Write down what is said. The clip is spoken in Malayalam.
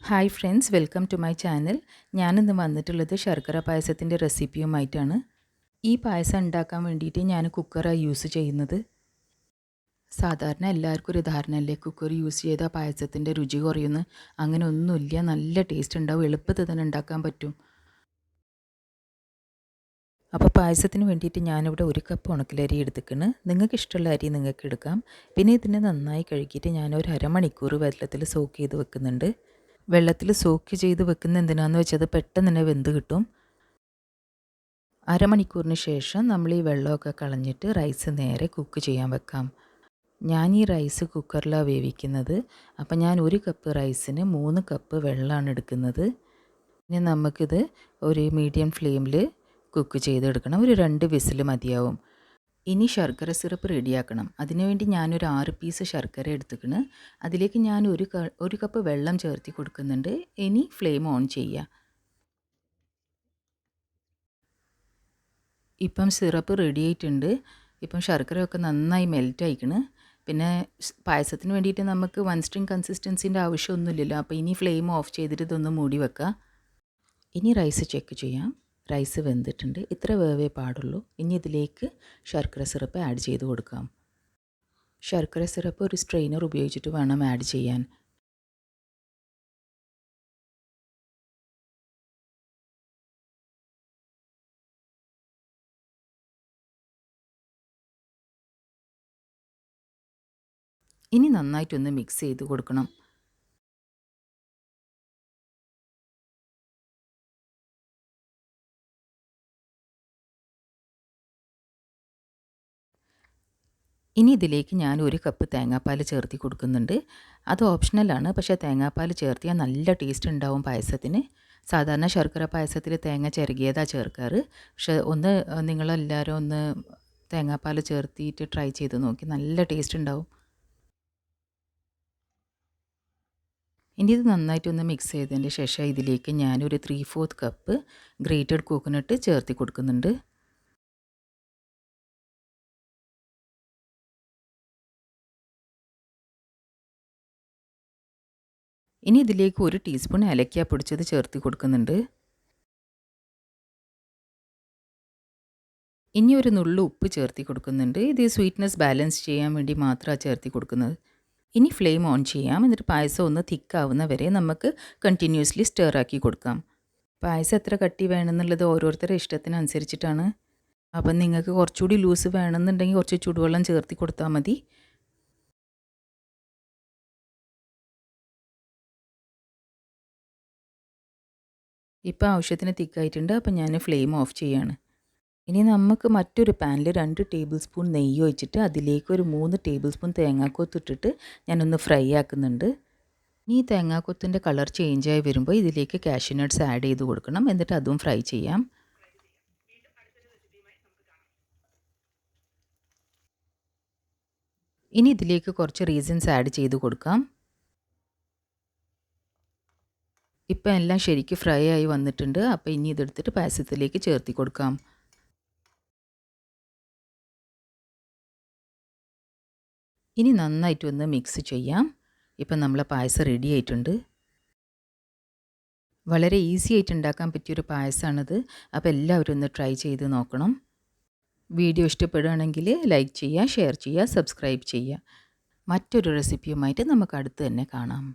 Hi friends, welcome to my channel. ഞാനിന്ന് വന്നിട്ടുള്ളത് ശർക്കര പായസത്തിൻ്റെ റെസിപ്പിയുമായിട്ടാണ്. ഈ പായസം ഉണ്ടാക്കാൻ വേണ്ടിയിട്ട് ഞാൻ കുക്കറാണ് യൂസ് ചെയ്യുന്നത്. സാധാരണ എല്ലാവർക്കും ഒരു ധാരണയല്ലേ, കുക്കർ യൂസ് ചെയ്താൽ പായസത്തിൻ്റെ രുചി കുറയുന്നു. അങ്ങനെ ഒന്നുമില്ല, നല്ല ടേസ്റ്റ് ഉണ്ടാവും, എളുപ്പത്തിൽ തന്നെ ഉണ്ടാക്കാൻ പറ്റും. അപ്പോൾ പായസത്തിന് വേണ്ടിയിട്ട് ഞാനിവിടെ 1 കപ്പ് ഉണക്കലരി എടുത്തിക്കണ്. നിങ്ങൾക്ക് ഇഷ്ടമുള്ള അരി നിങ്ങൾക്ക് എടുക്കാം. പിന്നെ ഇതിനെ നന്നായി കഴുകിയിട്ട് ഞാനൊരു അരമണിക്കൂർ വെള്ളത്തിൽ സോക്ക് ചെയ്ത് വെക്കുന്നുണ്ട്. വെള്ളത്തിൽ സോക്ക് ചെയ്ത് വെക്കുന്ന എന്തിനാണെന്ന് വെച്ചാൽ അത് പെട്ടെന്ന് തന്നെ വെന്ത് കിട്ടും. അരമണിക്കൂറിന് ശേഷം നമ്മൾ ഈ വെള്ളമൊക്കെ കളഞ്ഞിട്ട് റൈസ് നേരെ കുക്ക് ചെയ്യാൻ വെക്കാം. ഞാൻ ഈ റൈസ് കുക്കറിലാണ് വേവിക്കുന്നത്. അപ്പം ഞാൻ 1 കപ്പ് റൈസിന് 3 കപ്പ് വെള്ളമാണ് എടുക്കുന്നത്. ഇനി നമുക്കിത് ഒരു മീഡിയം ഫ്ലെയിമിൽ കുക്ക് ചെയ്തെടുക്കണം. ഒരു 2 വിസിൽ മതിയാവും. ഇനി ശർക്കര സിറപ്പ് റെഡിയാക്കണം. അതിനുവേണ്ടി ഞാനൊരു 6 പീസ് ശർക്കര എടുത്തിക്കണ്. അതിലേക്ക് ഞാൻ ഒരു കപ്പ് വെള്ളം ചേർത്തി കൊടുക്കുന്നുണ്ട്. ഇനി ഫ്ലെയിം ഓൺ ചെയ്യുക. ഇപ്പം സിറപ്പ് റെഡി ആയിട്ടുണ്ട്. ഇപ്പം ശർക്കരയൊക്കെ നന്നായി മെൽറ്റ് ആയിക്കണ്. പിന്നെ പായസത്തിന് വേണ്ടിയിട്ട് നമുക്ക് 1 സ്ട്രിങ് കൺസിസ്റ്റൻസിൻ്റെ ആവശ്യമൊന്നുമില്ലല്ലോ. അപ്പോൾ ഇനി ഫ്ലെയിം ഓഫ് ചെയ്തിട്ട് ഇതൊന്ന് മൂടി വെക്കുക. ഇനി റൈസ് ചെക്ക് ചെയ്യാം. റൈസ് വെന്തിട്ടുണ്ട്. ഇത്ര വേവേ പാടുള്ളൂ. ഇനി ഇതിലേക്ക് ശർക്കര സിറപ്പ് ആഡ് ചെയ്ത് കൊടുക്കാം. ശർക്കര സിറപ്പ് ഒരു സ്ട്രെയിനർ ഉപയോഗിച്ചിട്ട് വേണം ആഡ് ചെയ്യാൻ. ഇനി നന്നായിട്ടൊന്ന് മിക്സ് ചെയ്ത് കൊടുക്കണം. ഇനി ഇതിലേക്ക് ഞാൻ 1 കപ്പ് തേങ്ങാപ്പാൽ ചേർത്തി കൊടുക്കുന്നുണ്ട്. അത് ഓപ്ഷണലാണ്, പക്ഷേ തേങ്ങാപ്പാൽ ചേർത്തിയാൽ നല്ല ടേസ്റ്റ് ഉണ്ടാവും പായസത്തിന്. സാധാരണ ശർക്കര പായസത്തിൽ തേങ്ങ ചിരകിയതാണ് ചേർക്കാറ്. പക്ഷേ നിങ്ങളെല്ലാവരും ഒന്ന് തേങ്ങാപ്പാൽ ചേർത്തിയിട്ട് ട്രൈ ചെയ്ത് നോക്കി, നല്ല ടേസ്റ്റ് ഉണ്ടാവും. ഇനി ഇത് നന്നായിട്ടൊന്ന് മിക്സ് ചെയ്തതിന് ശേഷം ഇതിലേക്ക് ഞാനൊരു 3/4 കപ്പ് ഗ്രേറ്റഡ് കോക്കനട്ട് ചേർത്തി കൊടുക്കുന്നുണ്ട്. ഇനി ഇതിലേക്ക് 1 ടീസ്പൂൺ ഏലക്ക പൊടിച്ചത് ചേർത്തി കൊടുക്കുന്നുണ്ട്. ഇനി ഒരു നുള്ളു ഉപ്പ് ചേർത്തി കൊടുക്കുന്നുണ്ട്. ഇത് സ്വീറ്റ്നെസ് ബാലൻസ് ചെയ്യാൻ വേണ്ടി മാത്രമാണ് ചേർത്തി കൊടുക്കുന്നത്. ഇനി ഫ്ലെയിം ഓൺ ചെയ്യാം. എന്നിട്ട് പായസം ഒന്ന് തിക്കാവുന്ന വരെ നമുക്ക് കണ്ടിന്യൂസ്ലി സ്റ്റർ ആക്കി കൊടുക്കാം. പായസം എത്ര കട്ടി വേണമെന്നുള്ളത് ഓരോരുത്തരുടെ ഇഷ്ടത്തിനനുസരിച്ചിട്ടാണ്. അപ്പം നിങ്ങൾക്ക് കുറച്ചുകൂടി ലൂസ് വേണമെന്നുണ്ടെങ്കിൽ കുറച്ച് ചൂടുവെള്ളം ചേർത്തി കൊടുത്താൽ മതി. ഇപ്പോൾ ആവശ്യത്തിന് തിക്കായിട്ടുണ്ട്. അപ്പം ഞാൻ ഫ്ലെയിം ഓഫ് ചെയ്യാണ്. ഇനി നമുക്ക് മറ്റൊരു പാനിൽ 2 ടേബിൾ സ്പൂൺ നെയ്യ് ഒഴിച്ചിട്ട് അതിലേക്ക് ഒരു 3 ടേബിൾ സ്പൂൺ തേങ്ങാക്കൊത്ത് ഇട്ടിട്ട് ഞാനൊന്ന് ഫ്രൈ ആക്കുന്നുണ്ട്. ഈ തേങ്ങാക്കൊത്തിൻ്റെ കളർ ചേഞ്ചായി വരുമ്പോൾ ഇതിലേക്ക് കാഷ്യൂനട്ട്സ് ആഡ് ചെയ്ത് കൊടുക്കണം. എന്നിട്ട് അതും ഫ്രൈ ചെയ്യാം. ഇനി ഇതിലേക്ക് കുറച്ച് റീസിൻസ് ആഡ് ചെയ്ത് കൊടുക്കാം. ഇപ്പം എല്ലാം ശരിക്കും ഫ്രൈ ആയി വന്നിട്ടുണ്ട്. അപ്പോൾ ഇനി ഇതെടുത്തിട്ട് പായസത്തിലേക്ക് ചേർത്തി കൊടുക്കാം. ഇനി നന്നായിട്ടൊന്ന് മിക്സ് ചെയ്യാം. ഇപ്പം നമ്മളെ പായസം റെഡി ആയിട്ടുണ്ട്. വളരെ ഈസി ആയിട്ട് ഉണ്ടാക്കാൻ പറ്റിയൊരു പായസമാണിത്. അപ്പോൾ എല്ലാവരും ഒന്ന് ട്രൈ ചെയ്ത് നോക്കണം. വീഡിയോ ഇഷ്ടപ്പെടുകയാണെങ്കിൽ ലൈക്ക് ചെയ്യുക, ഷെയർ ചെയ്യുക, സബ്സ്ക്രൈബ് ചെയ്യുക. മറ്റൊരു റെസിപ്പിയുമായിട്ട് നമുക്ക് അടുത്ത് തന്നെ കാണാം.